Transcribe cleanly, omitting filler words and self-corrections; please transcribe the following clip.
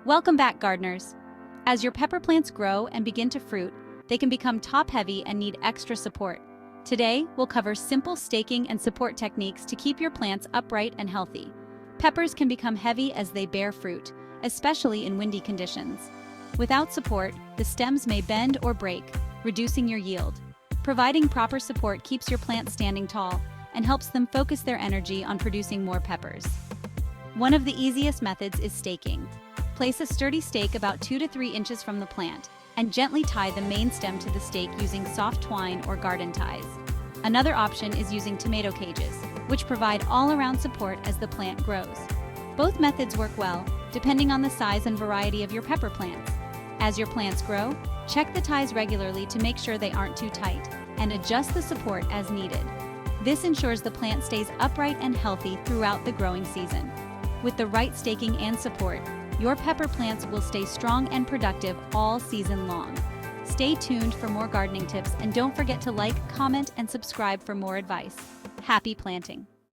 Welcome back, gardeners. As your pepper plants grow and begin to fruit, they can become top-heavy and need extra support. Today, we'll cover simple staking and support techniques to keep your plants upright and healthy. Peppers can become heavy as they bear fruit, especially in windy conditions. Without support, the stems may bend or break, reducing your yield. Providing proper support keeps your plants standing tall and helps them focus their energy on producing more peppers. One of the easiest methods is staking. Place a sturdy stake about 2 to 3 inches from the plant and gently tie the main stem to the stake using soft twine or garden ties. Another option is using tomato cages, which provide all-around support as the plant grows. Both methods work well, depending on the size and variety of your pepper plants. As your plants grow, check the ties regularly to make sure they aren't too tight, and adjust the support as needed. This ensures the plant stays upright and healthy throughout the growing season. With the right staking and support, your pepper plants will stay strong and productive all season long. Stay tuned for more gardening tips and don't forget to like, comment, and subscribe for more advice. Happy planting!